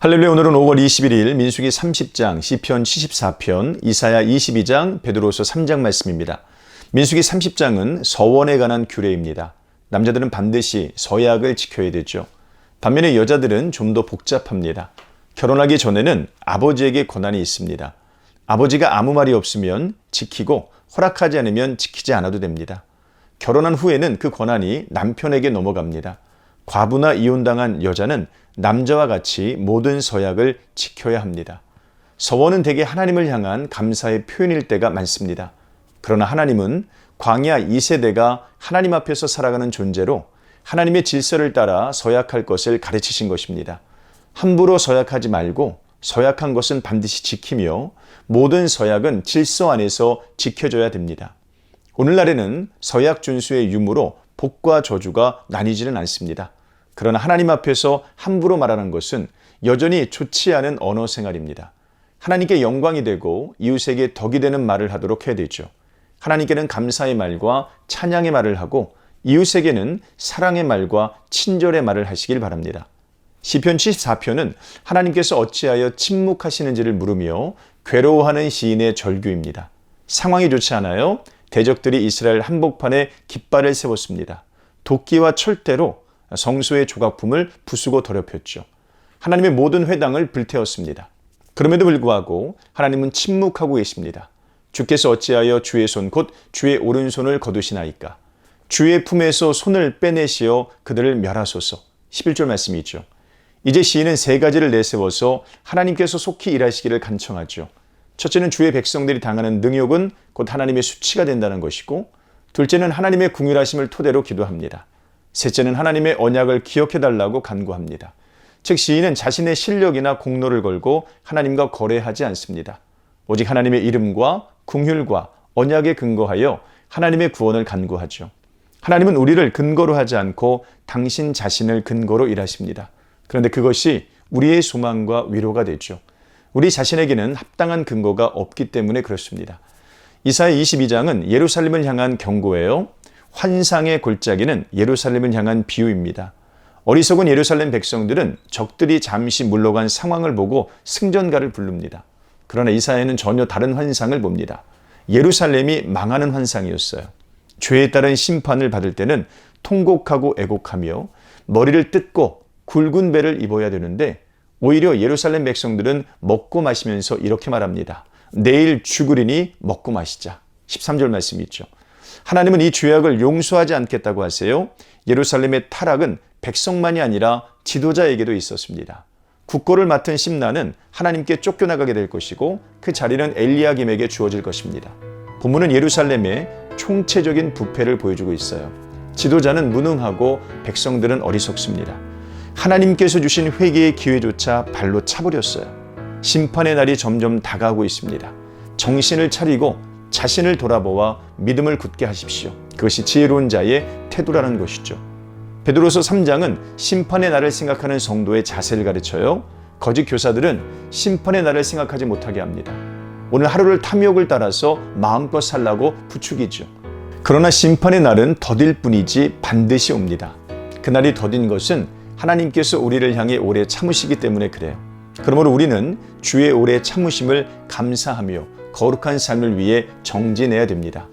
할렐루야. 오늘은 5월 21일 민수기 30장, 시편 74편, 이사야 22장, 베드로서 3장 말씀입니다. 민수기 30장은 서원에 관한 규례입니다. 남자들은 반드시 서약을 지켜야 되죠. 반면에 여자들은 좀 더 복잡합니다. 결혼하기 전에는 아버지에게 권한이 있습니다. 아버지가 아무 말이 없으면 지키고 허락하지 않으면 지키지 않아도 됩니다. 결혼한 후에는 그 권한이 남편에게 넘어갑니다. 과부나 이혼당한 여자는 남자와 같이 모든 서약을 지켜야 합니다. 서원은 대개 하나님을 향한 감사의 표현일 때가 많습니다. 그러나 하나님은 광야 2세대가 하나님 앞에서 살아가는 존재로 하나님의 질서를 따라 서약할 것을 가르치신 것입니다. 함부로 서약하지 말고 서약한 것은 반드시 지키며 모든 서약은 질서 안에서 지켜져야 됩니다. 오늘날에는 서약 준수의 유무로 복과 저주가 나뉘지는 않습니다. 그러나 하나님 앞에서 함부로 말하는 것은 여전히 좋지 않은 언어 생활입니다. 하나님께 영광이 되고 이웃에게 덕이 되는 말을 하도록 해야 되죠. 하나님께는 감사의 말과 찬양의 말을 하고 이웃에게는 사랑의 말과 친절의 말을 하시길 바랍니다. 시편 74편은 하나님께서 어찌하여 침묵하시는지를 물으며 괴로워하는 시인의 절규입니다. 상황이 좋지 않아요. 대적들이 이스라엘 한복판에 깃발을 세웠습니다. 도끼와 철대로 성소의 조각품을 부수고 더럽혔죠. 하나님의 모든 회당을 불태웠습니다. 그럼에도 불구하고 하나님은 침묵하고 계십니다. 주께서 어찌하여 주의 손 곧 주의 오른손을 거두시나이까. 주의 품에서 손을 빼내시어 그들을 멸하소서. 11절 말씀이죠. 이제 시인은 세 가지를 내세워서 하나님께서 속히 일하시기를 간청하죠. 첫째는 주의 백성들이 당하는 능욕은 곧 하나님의 수치가 된다는 것이고, 둘째는 하나님의 궁휼하심을 토대로 기도합니다. 셋째는 하나님의 언약을 기억해달라고 간구합니다. 즉 시인은 자신의 실력이나 공로를 걸고 하나님과 거래하지 않습니다. 오직 하나님의 이름과 궁휼과 언약에 근거하여 하나님의 구원을 간구하죠. 하나님은 우리를 근거로 하지 않고 당신 자신을 근거로 일하십니다. 그런데 그것이 우리의 소망과 위로가 되죠. 우리 자신에게는 합당한 근거가 없기 때문에 그렇습니다. 이사야 22장은 예루살렘을 향한 경고예요. 환상의 골짜기는 예루살렘을 향한 비유입니다. 어리석은 예루살렘 백성들은 적들이 잠시 물러간 상황을 보고 승전가를 부릅니다. 그러나 이사야는 전혀 다른 환상을 봅니다. 예루살렘이 망하는 환상이었어요. 죄에 따른 심판을 받을 때는 통곡하고 애곡하며 머리를 뜯고 굵은 배를 입어야 되는데, 오히려 예루살렘 백성들은 먹고 마시면서 이렇게 말합니다. 내일 죽으리니 먹고 마시자. 13절 말씀이 있죠. 하나님은 이 죄악을 용서하지 않겠다고 하세요. 예루살렘의 타락은 백성만이 아니라 지도자에게도 있었습니다. 국고를 맡은 심나는 하나님께 쫓겨나가게 될 것이고 그 자리는 엘리야김에게 주어질 것입니다. 본문은 예루살렘의 총체적인 부패를 보여주고 있어요. 지도자는 무능하고 백성들은 어리석습니다. 하나님께서 주신 회개의 기회조차 발로 차버렸어요. 심판의 날이 점점 다가오고 있습니다. 정신을 차리고 자신을 돌아보아 믿음을 굳게 하십시오. 그것이 지혜로운 자의 태도라는 것이죠. 베드로서 3장은 심판의 날을 생각하는 성도의 자세를 가르쳐요. 거짓 교사들은 심판의 날을 생각하지 못하게 합니다. 오늘 하루를 탐욕을 따라서 마음껏 살라고 부추기죠. 그러나 심판의 날은 더딜 뿐이지 반드시 옵니다. 그날이 더딘 것은 하나님께서 우리를 향해 오래 참으시기 때문에 그래요. 그러므로 우리는 주의 오래 참으심을 감사하며 거룩한 삶을 위해 정진해야 됩니다.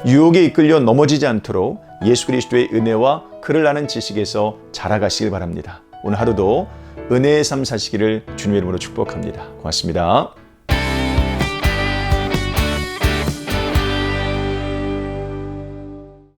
유혹에 이끌려 넘어지지 않도록 예수 그리스도의 은혜와 그를 아는 지식에서 자라가시길 바랍니다. 오늘 하루도 은혜의 삶 사시기를 주님의 이름으로 축복합니다. 고맙습니다.